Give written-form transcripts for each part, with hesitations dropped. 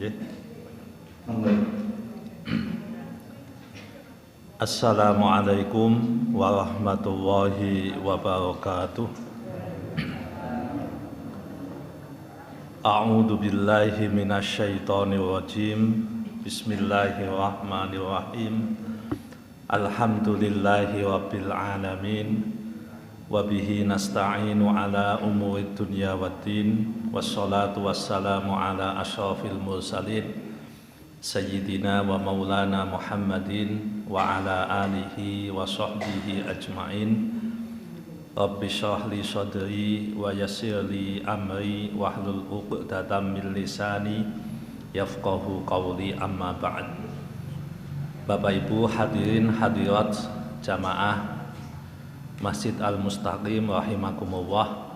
nggih. Assalamualaikum warahmatullahi wabarakatuh. A'udzu billahi minasyaitonir rajim. Bismillahirrahmanirrahim. Alhamdulillahi rabbil alamin. Wa bihi nasta'inu ala umurid dunya waddin. Wassalatu wassalamu ala asyrafil mursalin Sayyidina wa maulana Muhammadin wa ala alihi wa sahbihi ajma'in. Rabbi shrah li sadri wa yassir li amri wahlul 'uqdatam min lisani yafqahu qawli, amma ba'd. Bapak Ibu hadirin hadirat jamaah Masjid Al-Mustaqim rahimakumullah.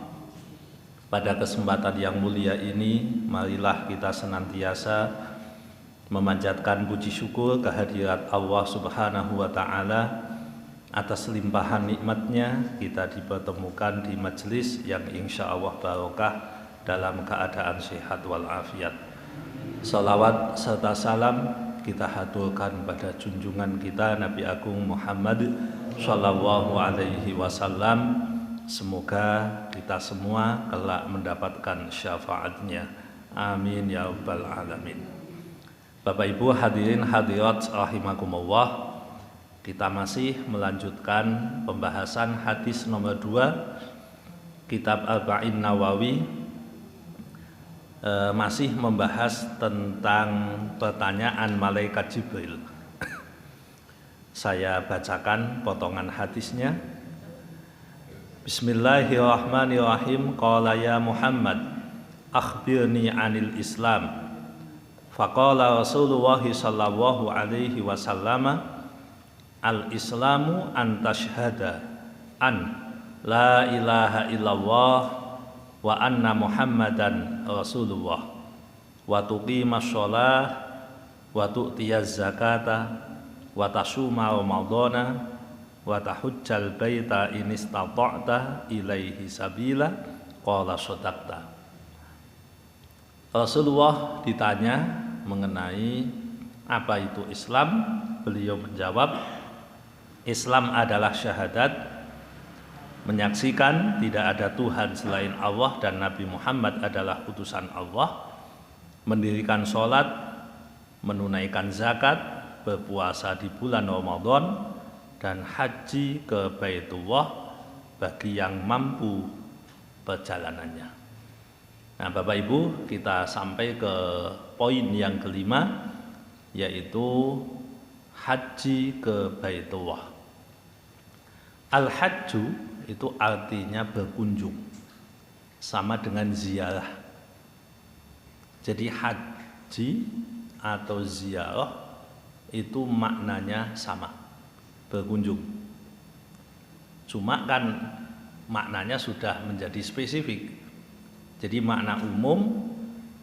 Pada kesempatan yang mulia ini, marilah kita senantiasa memanjatkan puji syukur kehadirat Allah Subhanahu wa Ta'ala atas limpahan nikmatnya kita dipertemukan di majelis yang insya Allah barokah dalam keadaan sehat walafiat. Salawat serta salam kita haturkan pada junjungan kita Nabi Agung Muhammad Sallallahu Alaihi Wasallam. Semoga kita semua kelak mendapatkan syafaatnya. Amin ya rabbal alamin. Bapak Ibu hadirin hadirat rahimakumullah. Kita masih melanjutkan pembahasan hadis nomor 2 Kitab Arba'in Nawawi, masih membahas tentang pertanyaan malaikat Jibril. Saya bacakan potongan hadisnya. Bismillahirrahmanirrahim. Qala ya Muhammad, akhbirni anil Islam. Faqala Rasulullah sallallahu alaihi wasallam, al-islamu an tashhada an la ilaha illallah wa anna muhammadan rasulullah wa tuqimas shalah wa tu'tiyaz zakata wa tasuma ramadhana wa tahujjal baita in istata'ta ilaihi sabila. Qala sadaqta. Rasulullah ditanya mengenai apa itu Islam. Beliau menjawab, Islam adalah syahadat, menyaksikan tidak ada Tuhan selain Allah dan Nabi Muhammad adalah utusan Allah, mendirikan sholat, menunaikan zakat, berpuasa di bulan Ramadan, dan haji ke Baitullah bagi yang mampu perjalanannya. Nah Bapak Ibu, kita sampai ke poin yang kelima, yaitu haji ke Baitullah. Al-hajju itu artinya berkunjung, sama dengan ziarah. Jadi haji atau ziarah itu maknanya sama, berkunjung. Cuma kan maknanya sudah menjadi spesifik. Jadi makna umum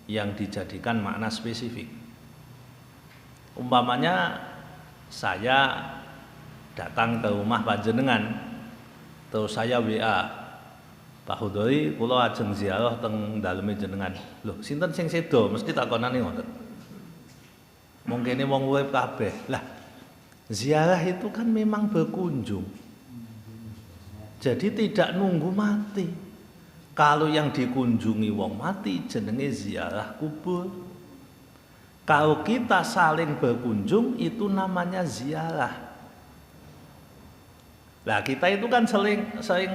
yang dijadikan makna spesifik. Umpamanya saya datang ke rumah panjenengan, terus saya WA, Pak Hudori, kula ajeng ziarah teng daleme jenengan. Loh, sinten sing sedo? Mesti takonane ngoten. Mungkin ini wong urip kabeh. Lah, ziarah itu kan memang berkunjung. Jadi tidak nunggu mati. Kalau yang dikunjungi wong mati jenenge ziarah kubur. Kalau kita saling berkunjung itu namanya ziarah. Nah kita itu kan sering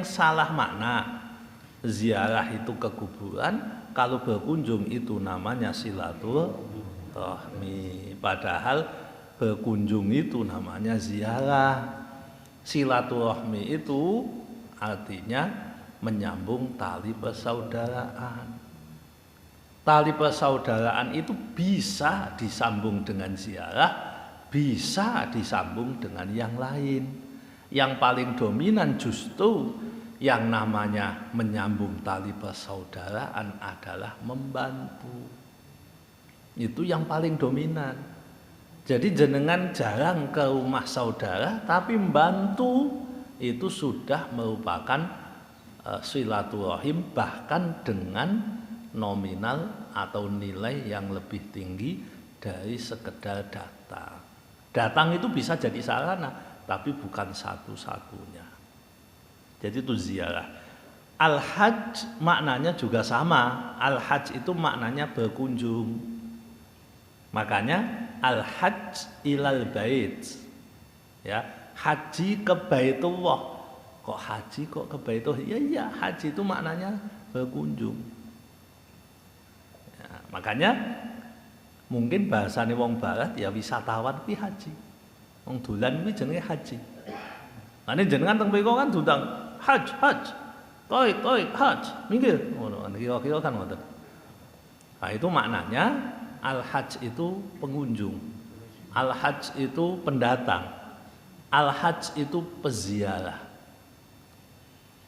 salah makna. Ziarah itu ke kuburan, kalau berkunjung itu namanya silaturahmi. Padahal berkunjung itu namanya ziarah. Silaturahmi itu artinya menyambung tali persaudaraan. Tali persaudaraan itu bisa disambung dengan ziarah, bisa disambung dengan yang lain. Yang paling dominan justru yang namanya menyambung tali persaudaraan adalah membantu. Itu yang paling dominan. Jadi jenengan jarang ke rumah saudara, tapi membantu itu sudah merupakan silaturahim, bahkan dengan nominal atau nilai yang lebih tinggi dari sekedar datang. Datang itu bisa jadi sarana, tapi bukan satu-satunya. Jadi itu ziarah. Al-hajj maknanya juga sama. Al-hajj itu maknanya berkunjung. Makanya al-hajj ilal bait. Ya, haji ke Baitullah. Kok haji kok ke Baitullah? Ya, haji itu maknanya berkunjung. Ya, makanya mungkin bahasane wong barat ya wisatawan kuwi haji. Wong dolan kuwi jenenge haji. Ane jenengan teng mriko kan diundang haj. Toik, haj. Minggir. Ngono kira-kira kan ngoten. Nah, itu maknanya al-hajj itu pengunjung. Al-hajj itu pendatang. Al-hajj itu peziarah.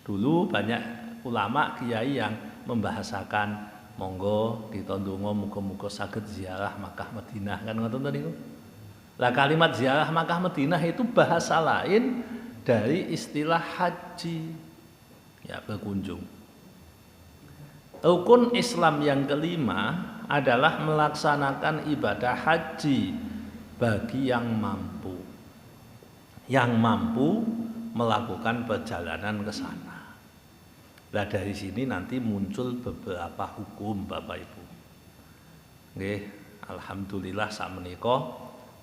Dulu banyak ulama kiai yang membahasakan monggo kita ndonga muga-muga saged ziarah Makkah Madinah kan ngoten to niku. Lah kalimat ziarah Makkah Madinah itu bahasa lain dari istilah haji. Ya, berkunjung. Rukun Islam yang kelima adalah melaksanakan ibadah haji bagi yang mampu. Yang mampu melakukan perjalanan ke sana. Nah, dari sini nanti muncul beberapa hukum Bapak Ibu. Nggih, alhamdulillah sakmenika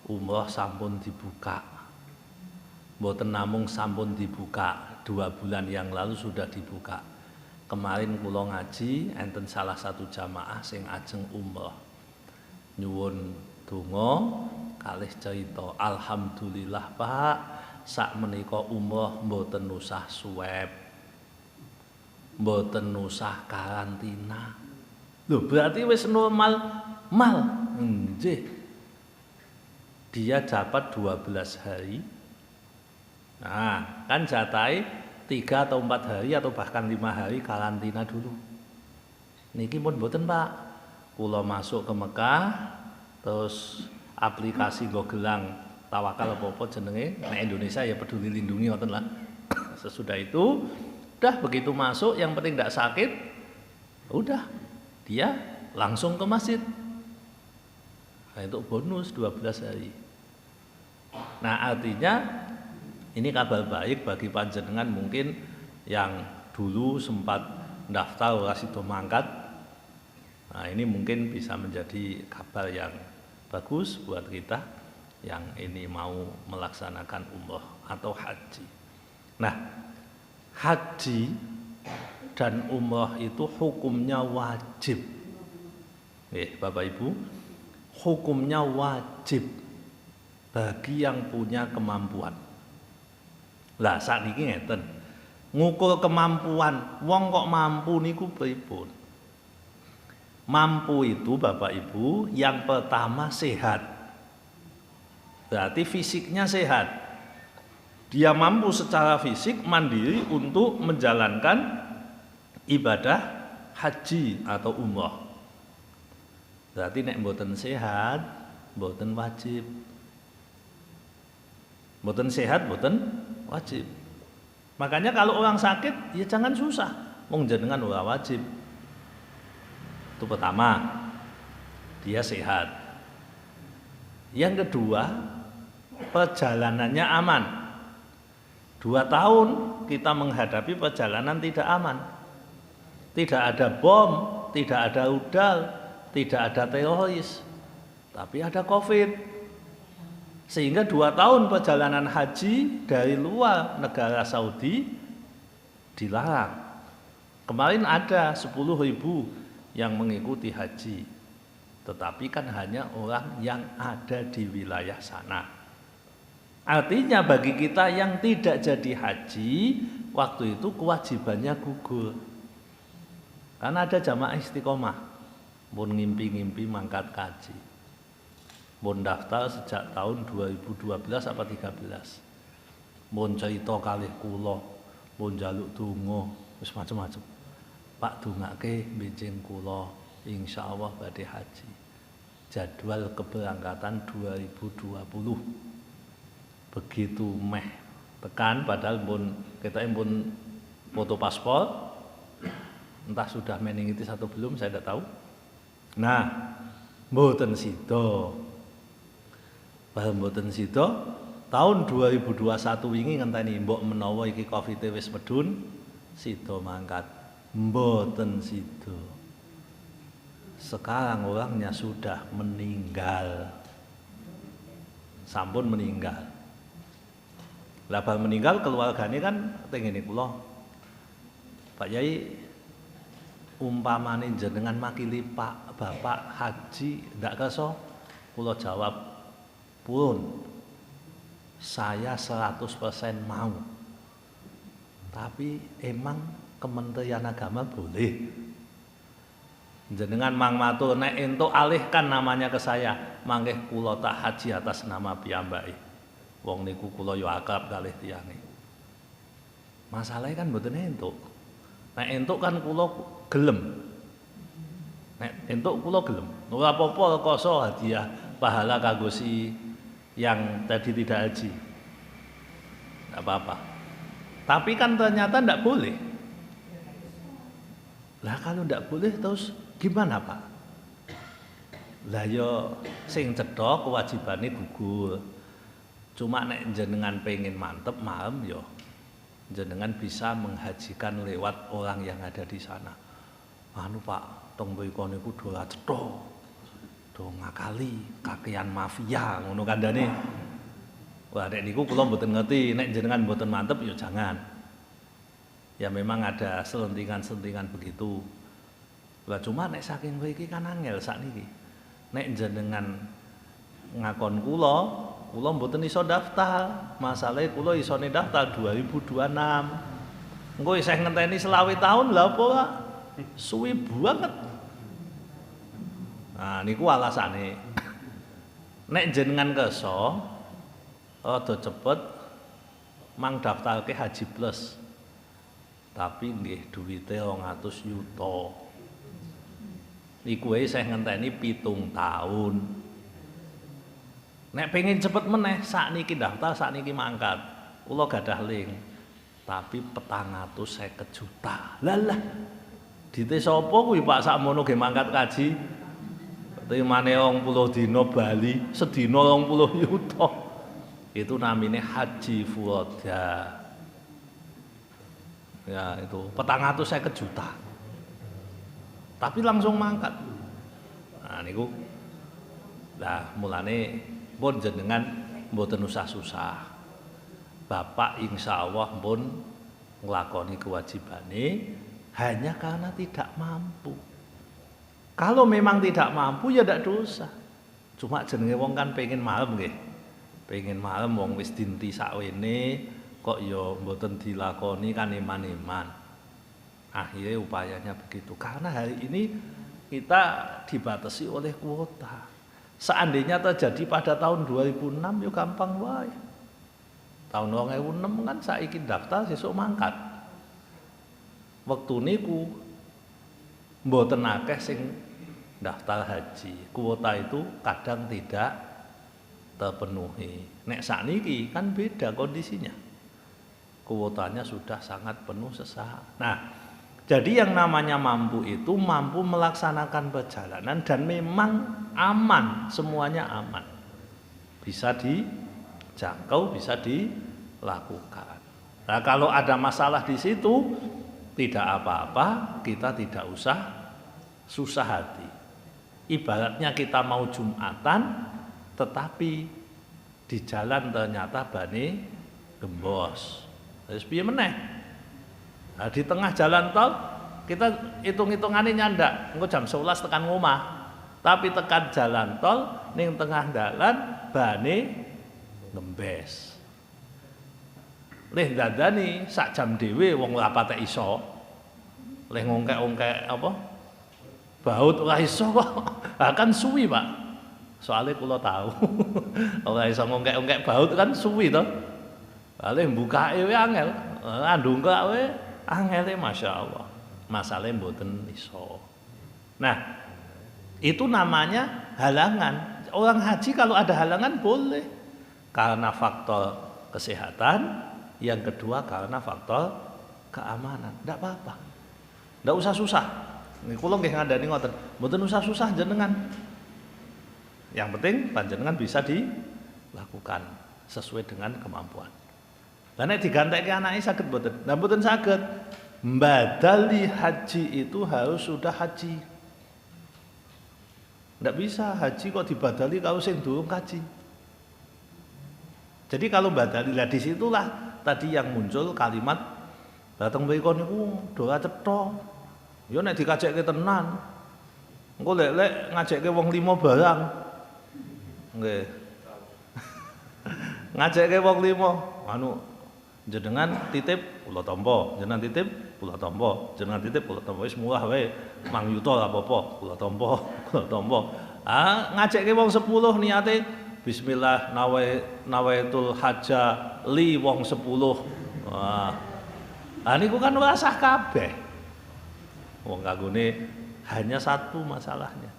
umroh sampun dibuka. Mboten namung sampun dibuka, 2 bulan yang lalu sudah dibuka. Kemarin kula ngaji enten salah satu jamaah sing ajeng umroh. Nyuwun donga kalih cerita, alhamdulillah Pak, sakmenika umroh mboten usah swab. Mboten usah karantina. Loh, berarti wis normal mal. Nggih. Dia dapat 12 hari. Nah, kan jatai 3 atau 4 hari atau bahkan 5 hari karantina dulu. Niki pun mboten, Pak. Kula masuk ke Mekah, terus aplikasi nggo gelang tawakal apa-apa jenenge, nek Indonesia ya Peduli Lindungi ngoten lah. Sesudah itu udah begitu masuk, yang penting tidak sakit, udah dia langsung ke masjid. Nah, itu bonus 12 hari. Nah, artinya ini kabar baik bagi panjenengan mungkin yang dulu sempat daftar ora sida mangkat. Nah, ini mungkin bisa menjadi kabar yang bagus buat kita yang ini mau melaksanakan umroh atau haji. Nah, haji dan umroh itu hukumnya wajib. Bapak Ibu, hukumnya wajib bagi yang punya kemampuan. Lah sakniki ngeten. Ngukur kemampuan, wong kok mampu niku pripun? Mampu itu Bapak Ibu yang pertama sehat. Berarti fisiknya sehat. Dia mampu secara fisik mandiri untuk menjalankan ibadah haji atau umroh. Berarti nek mboten sehat, mboten wajib. Mboten sehat, mboten wajib. Makanya kalau orang sakit, ya jangan susah. Wong jenengan ora wajib. Itu pertama, dia sehat. Yang kedua, perjalanannya aman. 2 tahun kita menghadapi perjalanan tidak aman. Tidak ada bom, tidak ada rudal, tidak ada teroris, tapi ada COVID. Sehingga 2 tahun perjalanan haji dari luar negara Saudi dilarang. Kemarin ada 10.000 yang mengikuti haji, tetapi kan hanya orang yang ada di wilayah sana. Artinya bagi kita yang tidak jadi haji, waktu itu kewajibannya gugur. Karena ada jamaah istiqomah, pun ngimpi-ngimpi mangkat haji. Pun daftar sejak tahun 2012 apa 13. Pun cerita kalih kula, pun njaluk donga, wis macam-macam. Pak dongake benjing kula, insyaallah badhe haji. Jadwal keberangkatan 2020. Begitu meh tekan padahal pun kita pun foto paspor Entah sudah meningitis atau belum, saya tidak tahu. Nah, mboten sida. Bahwa mboten sida, tahun 2021 wingi ngenteni mbok menawa iki Covid wis medun, sida mangkat. Mboten sida. Sekarang orangnya sudah meninggal. Sampun meninggal. Lah bal meninggal keluargane kan tengene kula. Pak Yai, umpamane jenengan makili Pak Bapak haji ndak kersa, kula jawab pun saya 100% mau. Tapi emang Kementerian Agama boleh. Jenengan mang matur nek entuk alihkan namanya ke saya, mangke kula tak haji atas nama piyambake. Wong niku kula yo akrab kalih tiyange. Masalahnya kan mboten entuk. Nek entuk kan kula gelem. Nek entuk kula gelem. Ora apa-apa rekoso hadiah pahala kanggo si yang tadi tidak haji. Enggak apa-apa. Tapi kan ternyata enggak boleh. Lah kalau enggak boleh terus gimana, Pak? Lah yo sing cedhak kewajibane gugur. Cuma nek jenengan pengen mantep malam yo jenengan bisa menghajikan lewat orang yang ada di sana. Anu Pak, tong mriko niku do cetha. Do ngakali, kakean mafia ngono kandhane. Wah nek niku kula mboten ngerti, nek jenengan mboten mantep yo jangan. Ya memang ada selentingan-selentingan begitu. Lah cuma nek saking mriki kan angel sakniki. Nek jenengan ngakon kula mboten iso daftar. Masalahe kula isone daftar 2026. Engko isih ngenteni selawe tahun lha apa Pak? Suwi banget. Nah niku alasane. Nek jenengan kersa rada cepet mang daftarke Haji Plus. Tapi nggih duwite 200 yuta. Niku wae isih ngenteni 7 tahun. Nek pengen cepet meneh sakniki daftar sakniki mangkat. Kula gadah link. Tapi 450 juta. Lalah. Dite sapa kuwi Pak sakmono ge mangkat kaji? Temane 20 dina Bali, sedina 20 yuta. Itu namanya haji furoda. Ya itu 450 juta. Tapi langsung mangkat. Nah niku. Lah mulane pun jenengan mboten usah susah. Bapak insyaallah pun nglakoni kewajibane hanya karena tidak mampu. Kalau memang tidak mampu ya tidak dosa. Cuma jenenge wong kan pengen malam nggih. Pengen malam wong wis dinti sakwene kok ya mboten dilakoni kan iman-iman. Akhirnya upayanya begitu. Karena hari ini kita dibatasi oleh kuota. Seandainya terjadi pada tahun 2006 ya gampang wae. Tahun 2006 kan saiki daftar sesuk mangkat. Wektu niku mboten akeh sing daftar haji. Kuota itu kadang tidak terpenuhi. Nek sakniki kan beda kondisinya. Kuotanya sudah sangat penuh sesaat. Nah, jadi yang namanya mampu itu mampu melaksanakan perjalanan dan memang aman, semuanya aman. Bisa dijangkau, bisa dilakukan. Nah, kalau ada masalah di situ tidak apa-apa, kita tidak usah susah hati. Ibaratnya kita mau Jumatan tetapi di jalan ternyata bane gembos. Terus piye meneh? Nah, di tengah jalan tol kita hitung-hitungane nyandak, engko jam 11 tekan ngomah. Tapi tekan jalan tol ning tengah dalan bane ngembes. Leh dandani sak jam dhewe wong ora patek iso. Leh ngongkek-ongkek apa? Baut ora iso kok. Lah kan suwi, Pak. Soale kula tahu. Ora iso ngongkek-ongkek baut kan suwi to. Leh mbukake wae angel. Andungkak wae angele masyaallah. Masalahe mboten iso. Nah, itu namanya halangan. Orang haji kalau ada halangan boleh. Karena faktor kesehatan, yang kedua karena faktor keamanan. Tidak apa-apa. ndak usah susah. Nggih kula nggih ngandani ngoten, mboten usah susah jenengan. Yang penting panjenengan bisa dilakukan sesuai dengan kemampuan. Lah nek digantekke anake saged mboten? Lah mboten saged. Mbadali haji itu harus sudah haji. Ndak bisa haji kok dibadali kalau sing durung kaji. Jadi kalau badali lah disitulah tadi yang muncul kalimat datang mriko niku doa cetha. Ya nek dikajekke tenan. Engko lek ngajekke wong 5 barang. Nggih. Ngajekke wong 5 anu jenengan titip kula tampa, jenengan titip kula tampa, jenengan titip kula tampa wis murah wae. Mang yuta apa-apa, kula tampa, kula tampa. Ah ngajekke wong 10 niate bismillah nawaitul haja li wong 10. Wah. Ah niku kan ora sah kabeh. Wong kanggone hanya satu masalahnya.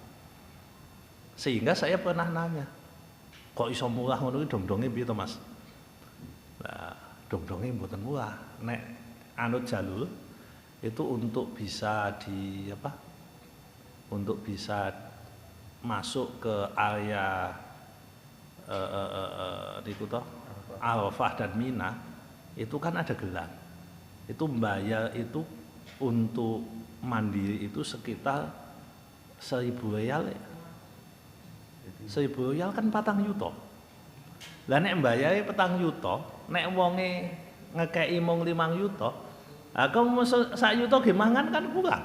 Sehingga saya pernah nanya, kok iso murah ngono iki dong-donge piye to, Mas? Nah, dong-donge mboten murah. Nek anut jalur itu untuk bisa untuk bisa masuk ke area niku toh Arafah dan Mina itu kan ada gelang. Itu bayar itu untuk mandiri itu sekitar 1.000 real ya. 1.000 real kan 4 yuta. Lah nek mbayare 4 yuta, nek wonge ngekeki mung 5 yuta, aku mau 1 yuta ge mangan kan kurang.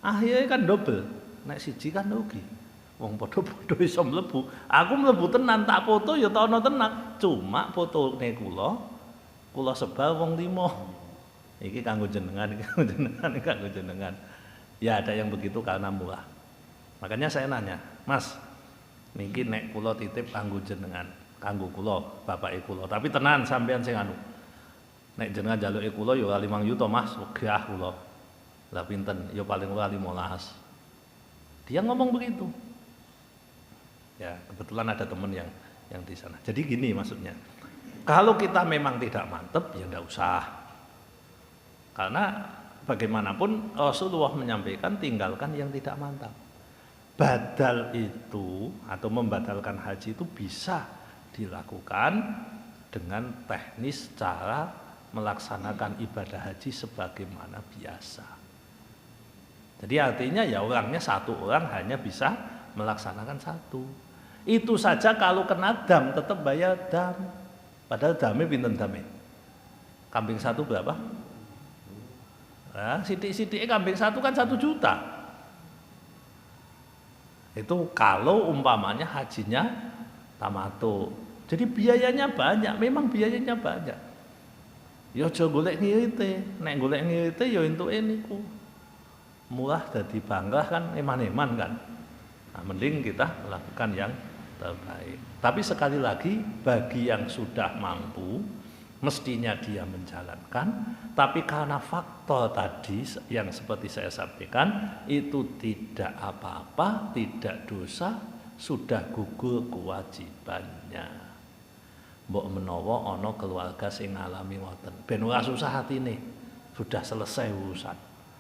Akhirnya kan double. Nek siji kan rugi. Wong padha-padha iso mlebu. Aku mlebu tenan tak foto ya tono tenan. Cuma fotone kula sebar wong 5. Iki kanggo jenengan, kanggo jenengan. Ya ada yang begitu karena murah. Makanya saya nanya, Mas, niki nek kula titip kanggo jenengan, kanggo kula, bapake kula. Tapi tenan sampean sing anu. Nek jenengan jaluke kula ya 5 yuta, Mas, wegah kula. Lah pinten? Ya paling ora 15. Dia ngomong begitu. Ya, kebetulan ada teman yang di sana. Jadi gini maksudnya. Kalau kita memang tidak mantep ya enggak usah. Karena bagaimanapun Rasulullah menyampaikan tinggalkan yang tidak mantap. Badal itu atau membatalkan haji itu bisa dilakukan dengan teknis cara melaksanakan ibadah haji sebagaimana biasa. Jadi artinya ya orangnya satu orang hanya bisa melaksanakan satu. Itu saja kalau kena dam tetap bayar dam. Padahal damnya pinten damnya? Kambing satu berapa? Nah, sidik-sidik kambing satu kan 1 juta. Itu kalau umpamanya hajinya tamato. Jadi biayanya banyak, memang biayanya banyak. Ya aja golek ngirite, nek golek ngirite ya entuke niku. Murah dadi bangga kan eman-eman kan. Nah, mending kita melakukan yang terbaik. Tapi sekali lagi bagi yang sudah mampu mestinya dia menjalankan, tapi karena faktor tadi yang seperti saya sampaikan itu tidak apa-apa, tidak dosa, sudah gugur kewajibannya. Mbok menawa ana keluarga sing ngalami ngoten, ben ora susah hatine, sudah selesai urusan.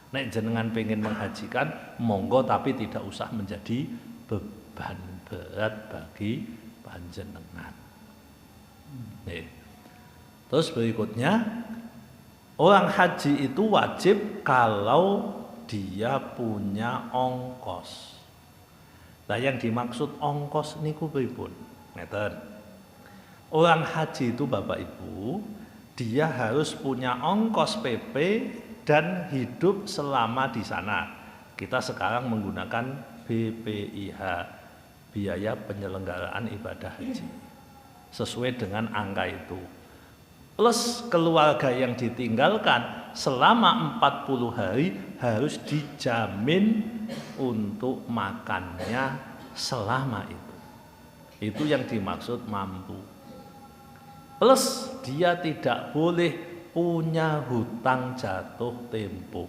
Nek jenengan pengen menghajikan, monggo tapi tidak usah menjadi beban berat bagi panjenengan. Nih. Terus berikutnya, orang haji itu wajib kalau dia punya ongkos. Nah yang dimaksud ongkos niku pripun? Ngeten. Orang haji itu Bapak Ibu, dia harus punya ongkos PP dan hidup selama di sana. Kita sekarang menggunakan BPIH, biaya penyelenggaraan ibadah haji. Sesuai dengan angka itu. Plus keluarga yang ditinggalkan selama 40 hari harus dijamin untuk makannya selama itu. Itu yang dimaksud mampu. Plus dia tidak boleh punya hutang jatuh tempo.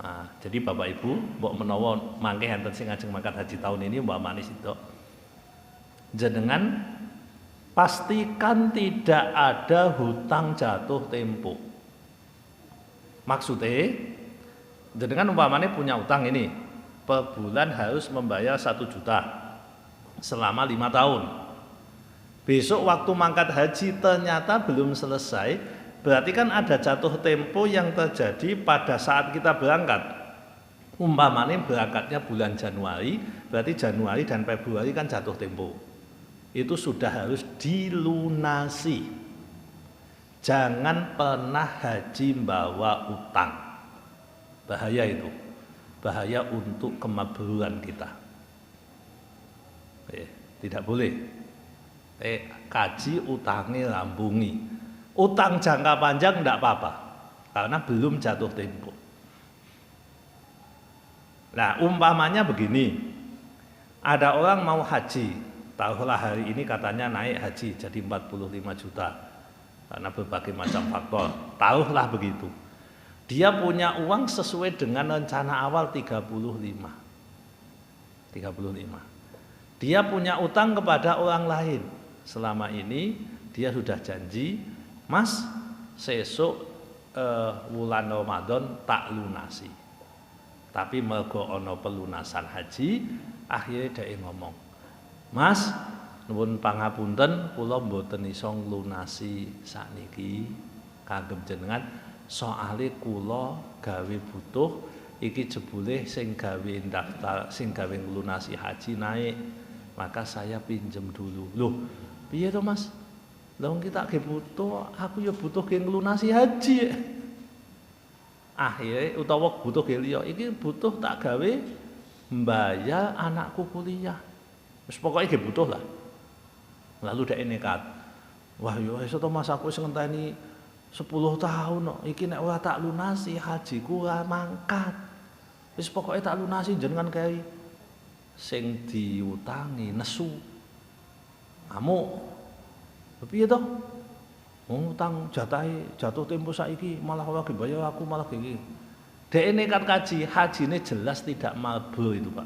Nah, jadi Bapak Ibu, mbok menawa mangke enten sing ajeng mangkat haji tahun ini mbok manis itu. Jenengan pastikan tidak ada hutang jatuh tempo. Maksudnya, jenengan umpamanya punya utang ini, per bulan harus membayar 1 juta selama 5 tahun. Besok waktu mangkat haji ternyata belum selesai, berarti kan ada jatuh tempo yang terjadi pada saat kita berangkat. Umpamanya berangkatnya bulan Januari, berarti Januari dan Februari kan jatuh tempo. Itu sudah harus dilunasi. Jangan pernah haji membawa utang. Bahaya itu. Bahaya untuk kemabruran kita. Tidak boleh. Kaji utangnya rambungi. Utang jangka panjang tidak apa-apa. Karena belum jatuh tempo. Nah, umpamanya begini. Ada orang mau haji. Tahulah hari ini katanya naik haji jadi 45 juta. Karena berbagai macam faktor, tahulah begitu. Dia punya uang sesuai dengan rencana awal 35. Dia punya utang kepada orang lain. Selama ini dia sudah janji, Mas, sesuk wulan Ramadan tak lunasi. Tapi mergo ono pelunasan haji, akhirnya dia ngomong, Mas, nuwun pangapunten, kula mboten iso nglunasi sakniki kagem jenengan, soale kula gawe butuh iki jebule sing gawe daftar, sing gawe nglunasi haji naik, maka saya pinjem dulu. Loh, piye to Mas? Lah wong kita ge butuh, aku ya butuh ge nglunasi haji. Akhirnya utawa butuh ge liya, iki butuh tak gawe mbayar anakku kuliah. Wis pokoke ge butuh lah. Lalu dia nekat, wah yo iso to Mas aku wis ngenteni 10 tahun kok. Iki nek ora tak lunasi hajiku ora mangkat. Wis pokoke tak lunasi jenengan kae. Sing diutangi nesu. Amuk. Piye to? Wong utang jatahe jatuh tempo saiki malah ora dibayar aku malah iki. Dek nekat kaji, hajine jelas tidak mabrur itu, Pak.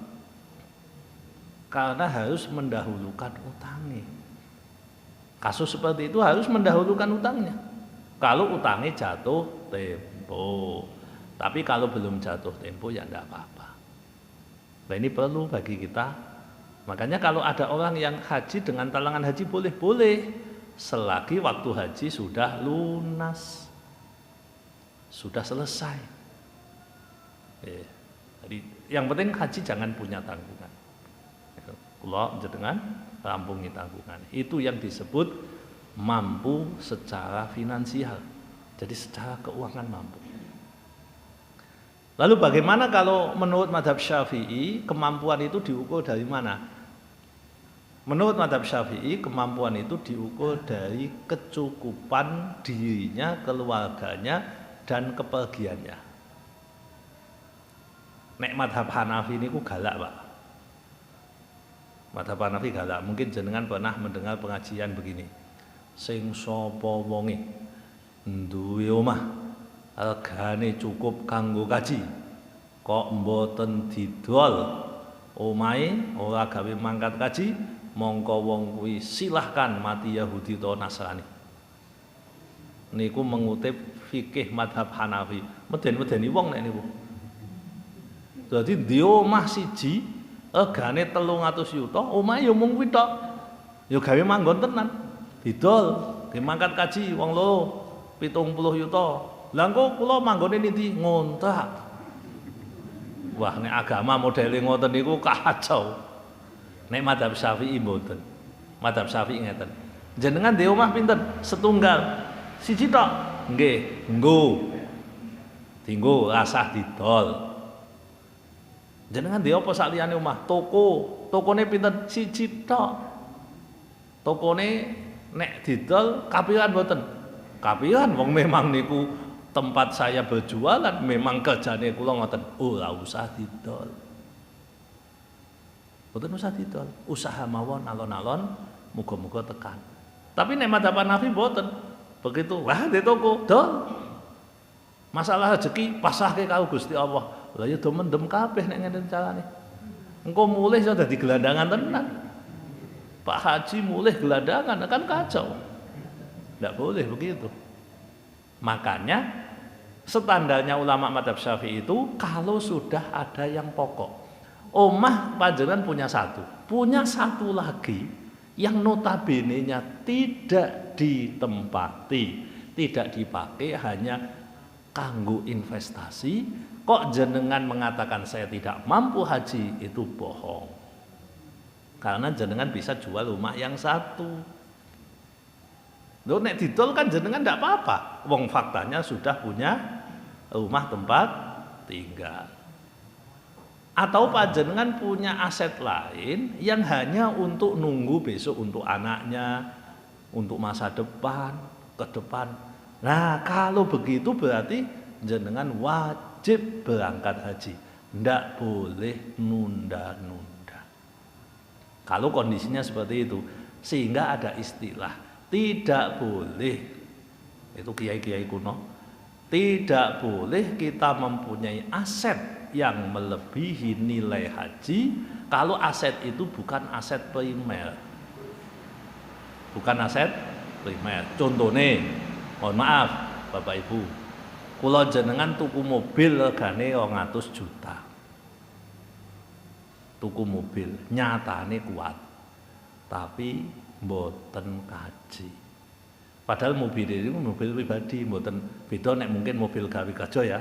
Karena harus mendahulukan utangnya. Kasus seperti itu harus mendahulukan utangnya. Kalau utangnya jatuh tempo, tapi kalau belum jatuh tempo ya tidak apa-apa. Nah ini perlu bagi kita. Makanya kalau ada orang yang haji dengan talangan haji boleh-boleh, selagi waktu haji sudah lunas, sudah selesai. Jadi yang penting haji jangan punya tanggungan. Kalau jenengan rampungi tanggungan. Itu yang disebut mampu secara finansial. Jadi secara keuangan mampu. Lalu bagaimana kalau menurut mazhab Syafi'i kemampuan itu diukur dari mana? Menurut mazhab Syafi'i kemampuan itu diukur dari kecukupan dirinya, keluarganya, dan kepergiannya. Nek mazhab Hanafi ini ku galak, Pak. Mazhab Hanafi galak. Mungkin jenengan pernah mendengar pengajian begini. Sing sapa wonge duwe omah regane cukup kanggo kaji, kok mboten didol omahe ora gawe mangkat kaji, mongko wong kuwi silahkan mati Yahudi atau Nasrani. Niku mengutip fikih mazhab Hanafi. Meden-medeni wong nek niku. Dadi ndi omah siji regane 300 yuta, omahe ya mung kuwi tok. Ya gawe manggon tenan. Didol, ge mangkat kaji wong loro 70 yuta. Lah engko kula manggone ndi ngontrak. Wah nek agama modele ngoten niku kacau. Nek mazhab Syafi'i mboten. Mazhab Syafi'i ngeten. Jenengan dhewe omah pinten? Setunggal. Siji tok. Nggih, nggo. Dinggo rasah didol. Jenengan dhewe apa sak liyane omah? Toko. Tokone pinten? Siji tok. Tokone nek didol kapiran mboten? Kapiran wong memang niku tempat saya berjualan, memang kerjane kula ngoten. Oh, ora usah didol. Mboten usah didol. Usaha mawon alon-alon muga-muga tekan. Tapi nek mazhab Hanafi mboten. Begitu, wah di toko, dol. Masalah rezeki pasrahke karo Gusti Allah. Lah ya do mendem kabeh nek ngene carane. Engko mulih iso dadi gelandangan tenan. Pak Haji mulih gelandangan kan kacau. Tidak boleh begitu. Makanya Standarnya ulama madzhab Syafi'i itu kalau sudah ada yang pokok. Omah panjenengan punya satu lagi yang notabene-nya tidak ditempati, tidak dipakai, hanya kanggo investasi. Kok jenengan mengatakan saya tidak mampu haji, itu bohong. Karena jenengan bisa jual rumah yang satu. Loh nek didol kan jenengan tidak apa-apa. Wong faktanya sudah punya rumah tempat tinggal. Atau panjenengan punya aset lain yang hanya untuk nunggu besok untuk anaknya, untuk masa depan, ke depan. Nah, kalau begitu berarti jenengan wajib berangkat haji. Ndak boleh nunda-nunda. Kalau kondisinya seperti itu, sehingga ada istilah tidak boleh, itu kiai-kiai kuno, tidak boleh kita mempunyai aset yang melebihi nilai haji kalau aset itu bukan aset primer. Bukan aset primer. Contohnya, mohon maaf Bapak Ibu, kula jenengan tuku mobil regane 200 juta. Tuku mobil nyatane kuat, tapi mboten kaji. Padahal mobil ini mobil pribadi, mboten beda nek mungkin mobil gawe kerja ya.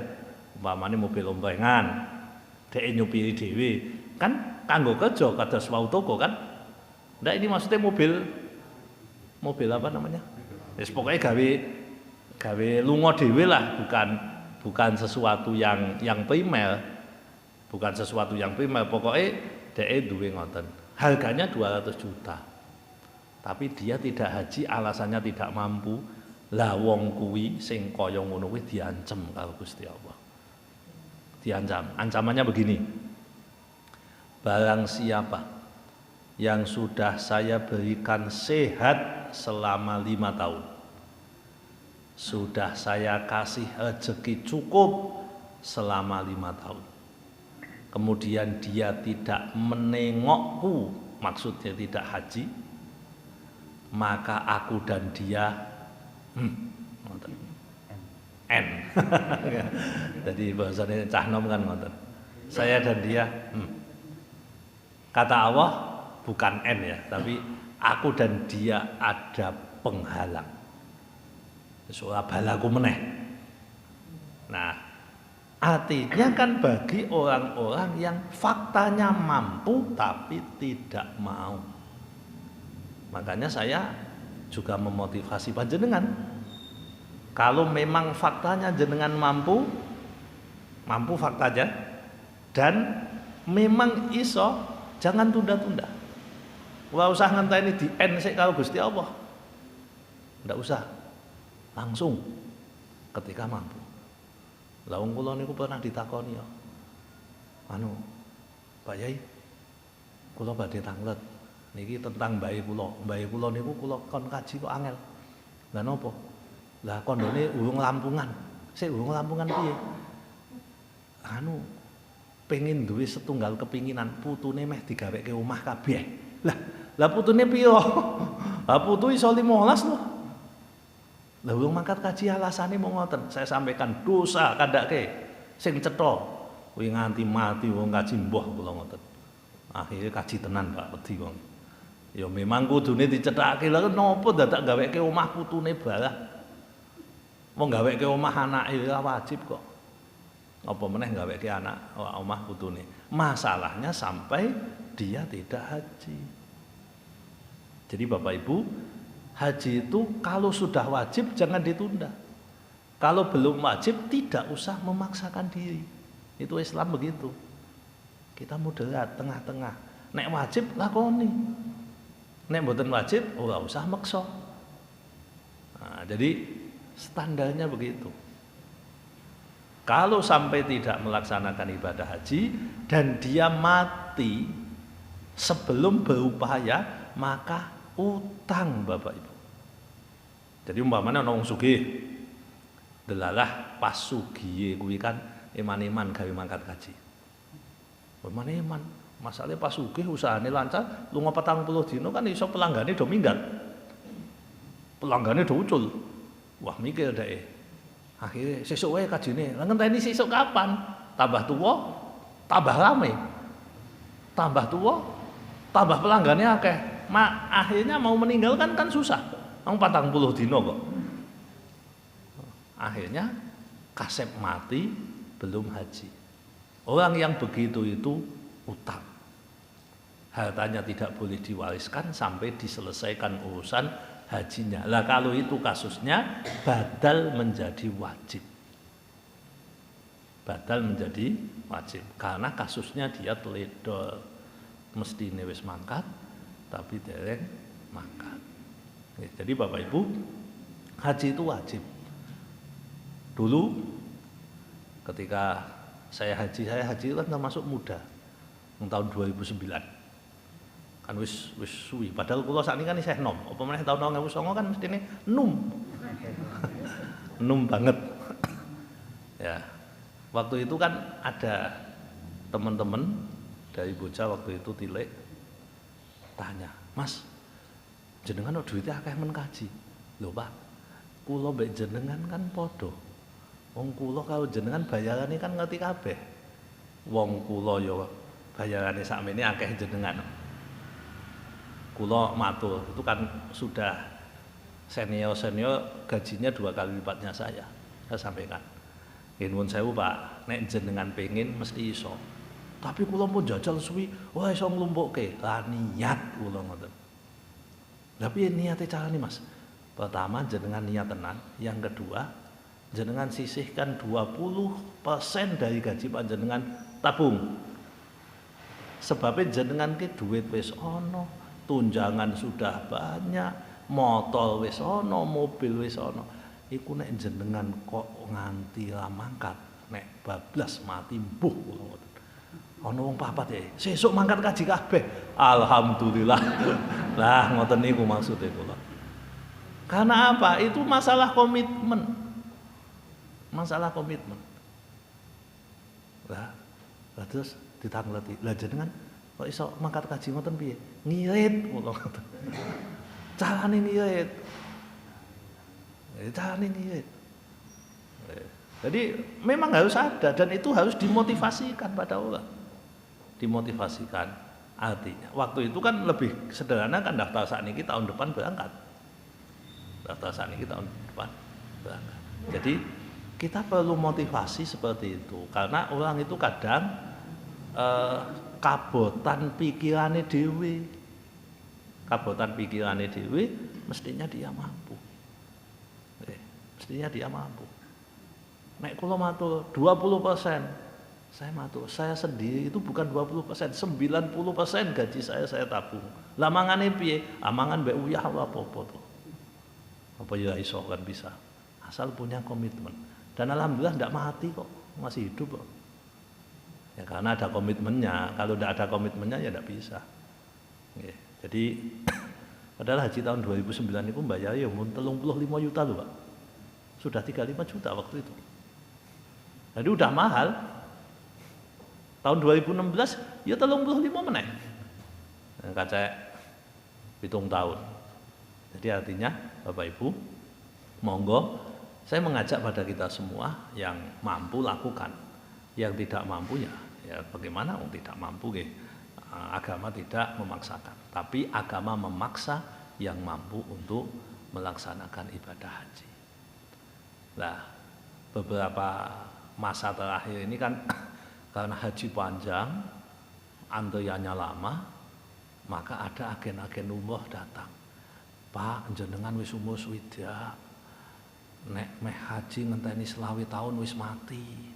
Umpamane mobil ombengan, dhek nyupiri dhewe, kan kanggo kerja kados wau toko kan. Ndak, ini maksudnya mobil apa namanya? Wis pokoke gawe lunga dhewe lah, bukan sesuatu yang primer. Bukan sesuatu yang primer, pokoknya dhek duwe ngoten. Harganya 200 juta. Tapi dia tidak haji, alasannya tidak mampu. Lah wong kuwi sing kaya ngono kuwi diancam karo Gusti Allah. Diancam. Ancamannya begini. Barang siapa yang sudah saya berikan sehat selama 5 tahun, sudah saya kasih rezeki cukup selama 5 tahun, kemudian dia tidak menengokku, maksudnya tidak haji, maka aku dan dia N. Jadi bahasanya cah nom kan ngoten. Saya dan dia Kata Allah bukan N ya, tapi aku dan dia ada penghalang. Soal balaku meneh. Nah, artinya kan bagi orang-orang yang faktanya mampu tapi tidak mau. Makanya saya juga memotivasi panjenengan. Kalau memang faktanya jenengan mampu faktanya, dan memang iso, jangan tunda-tunda. Wah usah ngenteni di N sik karo Gusti Allah. Ndak usah. Langsung ketika mampu. Lah wong kula niku pernah ditakoni ya. Pak Yai, kula badhe tanglet. Niki tentang mbahe kula. Mbahe kula niku kula kon kaji kok angel. Lah napa? Lah kondone urung lampungan. Sik urung lampungan piye? Pengen duwe setunggal kepinginan, putune meh digaweke omah kabeh. Lah putune piye? Lah putu iso 15 lho. Lah wong mangkat kaji alasane mau ngoten. Saya sampaikan dosa kandhake sing cetha. Kuwi nganti mati wong kaji mbah kula ngoten. Akhire kaji tenan Pak wedi wong. Ya memang kudune dicethake. Lah napa dadak gaweke omah putune balah. Wong gaweke omah anake ya wajib kok. Apa meneh gaweke anak omah putune. Masalahnya sampai dia tidak haji. Jadi Bapak Ibu, haji itu kalau sudah wajib jangan ditunda. Kalau belum wajib tidak usah memaksakan diri. Itu Islam begitu. Kita moderat, tengah-tengah. Nek wajib lakoni. Nek mboten wajib ora usah maksa. Nah, jadi standarnya begitu. Kalau sampai tidak melaksanakan ibadah haji dan dia mati sebelum berupaya, maka utang Bapak Ibu. Jadi umpamanya ana wong sugih, delalah pas sugihe kuwi kan eman-eman gawe mangkat kaji. Eman-eman, masalahnya pas sugih usahane lancar, lunga 40 dino kan iso pelanggane do minggat. Pelanggane do ucul. Wah mikir dhek. Akhirnya sesuk wae kajine. Lah ngenteni sesuk kapan? Tambah tuwa, tambah rame. Tambah tuwa, tambah pelanggannya akeh. Akhirnya mau meninggalkan kan susah. Wong 40 dino kok. Akhirnya Kasep mati belum haji. Orang yang begitu itu utang. Hartanya tidak boleh diwariskan sampai diselesaikan urusan hajinya. Lah kalau itu kasusnya badal menjadi wajib. Badal menjadi wajib karena kasusnya dia teledor. Mestine wis mangkat tapi dereng mangkat. Jadi Bapak Ibu, haji itu wajib. Dulu ketika saya haji kan termasuk muda. Tahun 2009. Kan wis suwi. Padahal kula sakniki kan isih nom. Apa meneh tahun 2009 kan mestine num. Num banget. Ya. Waktu itu kan ada teman-teman dari bocah waktu itu tilik tanya, "Mas, jenengan duitnya akeh men kaji." Lho, Pak, kula mbek jenengan kan padha. Wong kula kalau jenengan bayarane kan ngerti kabeh. Wong kula ya bayarane sakmene akeh jenengan. Kula matur, itu kan sudah senior gajinya 2 kali lipatnya saya sampaikan. Nggih nuwun sewu Pak, nek jenengan pengin mesti iso. Tapi kula pun jajal suwi, wah iso nglumpukke. Lah niat kula ngoten. Lah piye niate carane Mas? Pertama jenengan niat tenan, yang kedua jenengan sisihkan 20% dari gaji panjenengan tabung. Sebabnya jenengan ki duit wis ana, tunjangan sudah banyak, motor wis ana, mobil wis ana. Iku nek jenengan kok nganti ra mangkat, nek bablas mati mbuh kula ngoten. Ana wong papat ya, sesuk mangkat kaji kabeh. Alhamdulillah. Lah ngoten niku maksude kula. Karena apa? Itu masalah komitmen. Masalah komitmen. Lah terus ditangleti. Lah jenengan kok iso mangkat kaji ngoten piye? Ngirit kula ngoten. Carane ngirit. Carane ngirit. Jadi memang harus ada dan itu harus dimotivasikan pada orang. Dimotivasikan artinya. Waktu itu kan lebih sederhana kan daftar sakniki tahun depan berangkat. Daftar sakniki tahun depan berangkat. Jadi kita perlu motivasi seperti itu karena orang itu kadang kabotan pikirane dhewe. Kabotan pikirane dhewe mestinya dia mampu. Mestinya dia mampu. Nek kula matur 20%, saya matur, saya sendiri itu bukan 20%, 90% gaji saya tabung. Lah mangane piye? Amangan mbek uyah apa-apa to. Apa ya iso kan bisa. Asal punya komitmen. Dan alhamdulillah ndak mati kok, masih hidup kok. Ya karena ada komitmennya. Kalau ndak ada komitmennya ya ndak bisa. Nggih. Jadi padahal haji tahun 2009 itu bayar ya mun 35 juta loh, Pak. Sudah 35 juta waktu itu. Jadi udah mahal. Tahun 2016 ya 35 meneh. Kacek 7 tahun. Jadi artinya Bapak Ibu, monggo saya mengajak pada kita semua yang mampu lakukan. Yang tidak mampu ya bagaimana tidak mampu nggih. Agama tidak memaksakan, tapi agama memaksa yang mampu untuk melaksanakan ibadah haji. Nah, beberapa masa terakhir ini kan karena haji panjang, antriannya lama, maka ada agen-agen umroh datang. Pak, jenengan wis umur swidak, nek meh haji ngenteni 20 tahun wis mati.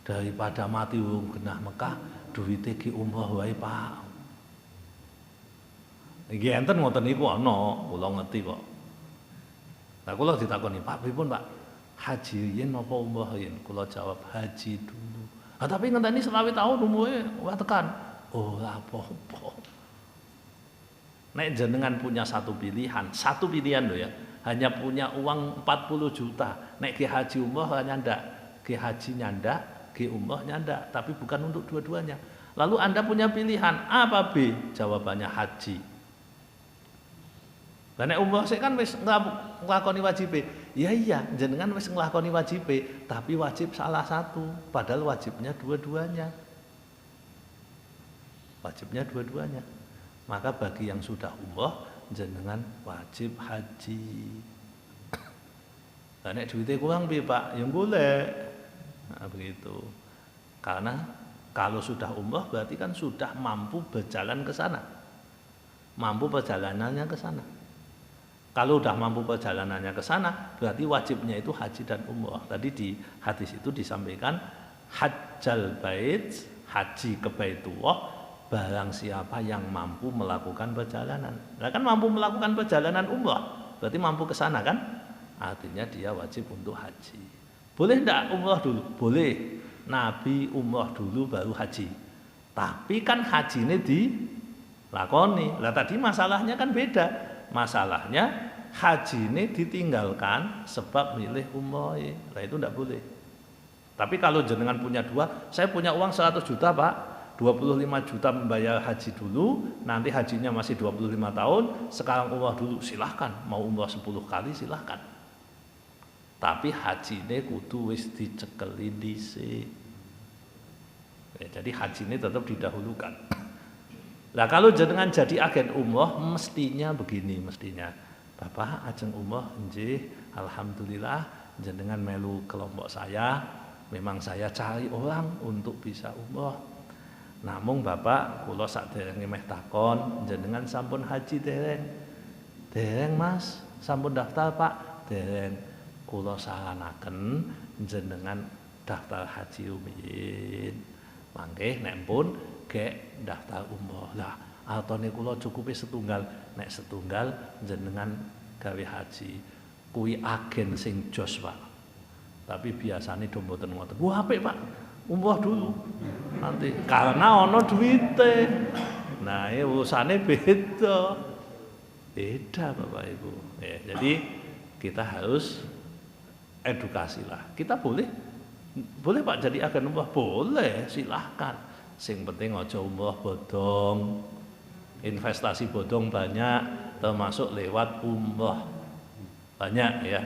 Daripada mati wong genah Mekah, duwite ki umroh wae, Pak. Nggih enten ngoten niku ana, kula ngerti kok. Lah kula ditakoni, Pak, pripun, Pak? Haji yen apa umroh yen? Kula jawab haji dulu. Ah tapi ngenteni 20 tahun umure ora tekan. Ora apa-apa. Nek jenengan punya satu pilihan loh ya. Hanya punya uang 40 juta. Nek ke haji umroh nyandak, ke haji nyandak, ke umroh nyandak, tapi bukan untuk dua-duanya. Lalu Anda punya pilihan A apa B? Jawabannya haji. Lah nek umroh sik kan wis nglakoni wajib. Ya iya, jenengan wis nglakoni wajibe, tapi wajib salah satu, padahal wajibnya dua-duanya. Wajibnya dua-duanya. Maka bagi yang sudah umroh, jenengan wajib haji. Lah nek duwite kurang piye, Pak? Ya golek. Nah, begitu. Karena kalau sudah umroh berarti kan sudah mampu berjalan ke sana. Mampu perjalanannya ke sana. Kalau udah mampu perjalanannya ke sana, berarti wajibnya itu haji dan umroh. Tadi di hadis itu disampaikan hajjal bait, haji ke Baitullah, barang siapa yang mampu melakukan perjalanan. Nah kan mampu melakukan perjalanan umroh, berarti mampu ke sana kan? Artinya dia wajib untuk haji. Boleh enggak umroh dulu? Boleh. Nabi umroh dulu baru haji. Tapi kan haji ini dilakoni. Lah tadi masalahnya kan beda. Masalahnya haji ini ditinggalkan sebab milih umroh. Lah itu enggak boleh. Tapi kalau jenengan punya dua, saya punya uang 100 juta Pak, 25 juta membayar haji dulu, nanti hajinya masih 25 tahun, sekarang umroh dulu, silahkan. Mau umroh 10 kali silahkan. Tapi haji ini kudu wis dicekeli dhisik. Ya, jadi haji ini tetap didahulukan. Nah kalau jenengan jadi agen umroh mestinya begini, mestinya Bapak ajeng umroh nggih, alhamdulillah jenengan melu kelompok saya, memang saya cari orang untuk bisa umroh. Namung Bapak kula sakderenge meh takon, jenengan sampun haji dereng? Dereng Mas, sampun daftar Pak? Dereng. Kula saranaken jenengan daftar haji rumiyin. Mangke nek pun gek daftar umroh. Lah atone kula cukupe setunggal. Nek setunggal jenengan gawe haji. Kuwi agen sing jos, Pak. Tapi biasane do mboten ngoten. Wah apik, Pak. Umroh dulu. Nanti karena ana duwite. Nah, urusane beda. Beda Bapak Ibu. Ya, jadi kita harus edukasi lah. Kita boleh Pak jadi agen umroh, boleh, silahkan. Sing penting aja umroh bodong. Investasi bodong banyak, termasuk lewat umroh banyak ya.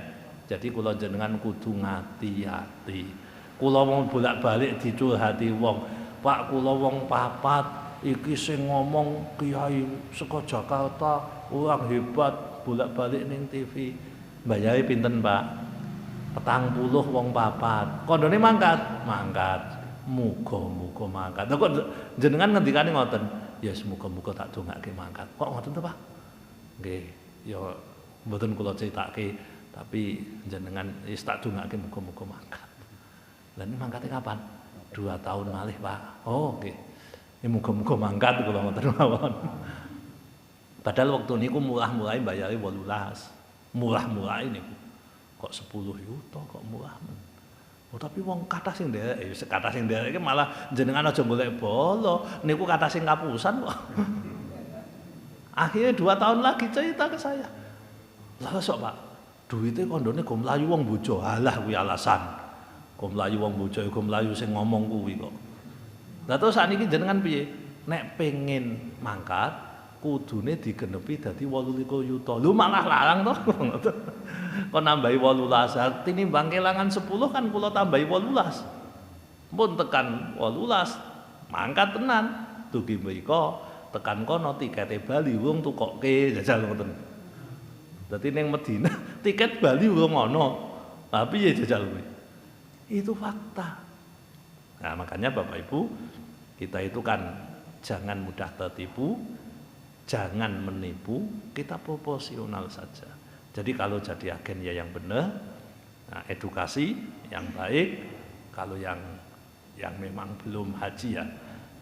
Jadi kula jenengan kudu ngati-ati. Kula wong bolak-balik dicurhati wong, Pak kula wong papat, iki sing ngomong kiai saka Jakarta, orang hebat, bolak-balik ning TV. Bayare pinten, Pak? 40 wong papat. Kondone mangkat, muga-muga mangkat. Kok jenengan ngendikane ngoten? Ya muga-muga tak dongake mangkat. Kok ngoten to, Pak? Nggih, ya mboten kula critake, tapi jenengan wis tak dongake muga-muga mangkat. Lah ini mangkate kapan? 2 tahun malih, Pak. Oh, nggih. Ya muga-muga mangkat kula ngoten mawon. Padahal waktu niku murah-murahe bayare 18. Murah-murahe niku. Kok 10 yuta kok murah men. Oh tapi wong kathah sing nderek, kathah sing nderek iki malah jenengan aja golek bolo, niku kathah sing kapusan kok. Akhirnya 2 tahun lagi cerita ke saya. Lah sok Pak, duwite kondone go mlayu wong bojo. Alah kuwi alasan. Go mlayu wong bojo, go mlayu sing ngomong kuwi kok. Lah terus sakniki jenengan piye? Nek pengin mangkat kudune digenepi dadi 28 yuta. Lho malah larang to. Kok nambahi 18, tinimbang kelangan 10 kan kula tambahi 18. Pun tekan 18, mangkat tenan. Dugi mriko tekan kono tikete Bali wong tukoke jajal ngoten. Dadi ning Medina tiket Bali wong ono. Lah piye jajal kuwi? Itu fakta. Nah, makanya Bapak Ibu, kita itu kan jangan mudah tertipu. Jangan menipu, kita proporsional saja. Jadi kalau jadi agen ya yang benar, nah, edukasi yang baik. Kalau yang memang belum haji ya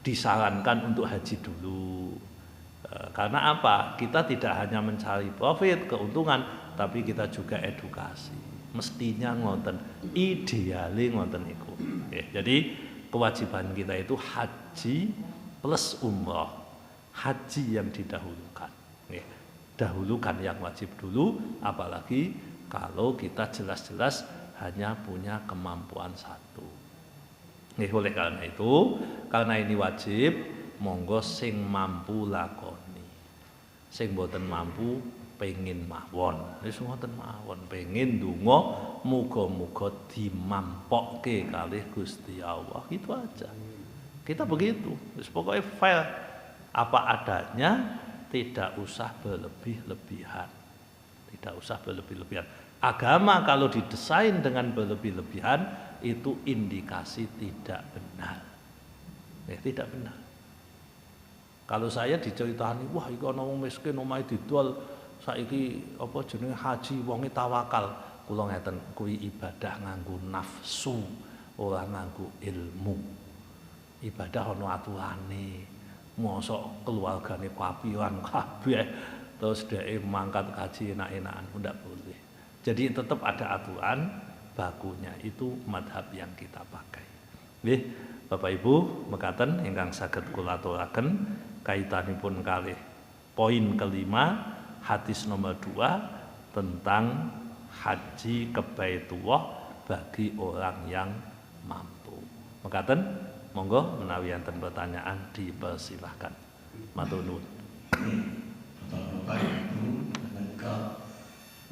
disarankan untuk haji dulu. Karena apa? Kita tidak hanya mencari profit, keuntungan, tapi kita juga edukasi. Mestinya ngoten, ideale ngoten iku. Jadi kewajiban kita itu haji plus umroh. Haji yang didahulukan. Dahulukan yang wajib dulu, apalagi kalau kita jelas-jelas hanya punya kemampuan satu. Oleh karena itu, karena ini wajib, monggo sing mampu lakoni. Sing boten mampu pengin mawon. Wis ngoten mawon, pengin ndonga muga-muga dimampokke kalih Gusti Allah. Gitu aja. Kita begitu. Wis pokoknya file apa adanya, tidak usah berlebih-lebihan. Tidak usah berlebih-lebihan. Agama kalau didesain dengan berlebih-lebihan itu indikasi tidak benar. Ya, tidak benar. Kalau saya diceritani, wah iki ana wong miskin omahe didol saiki apa jenenge haji wonge tawakal. Kula ngeten kuwi ibadah nganggo nafsu, ora nganggo ilmu. Ibadah ana aturane. Mosok keluargane kapian kabeh terus dhek mangkat kaji enak-enakan ndak boleh. Jadi tetap ada aturan, bakunya itu madhab yang kita pakai. Nggih, Bapak Ibu mekaten ingkang saged kula aturaken kaitanipun kalih poin kelima hadis nomor 2 tentang haji ke Baitullah bagi orang yang mampu. Mekaten, monggo menawi enten pertanyaan dipersilahkan. Matur nuwun.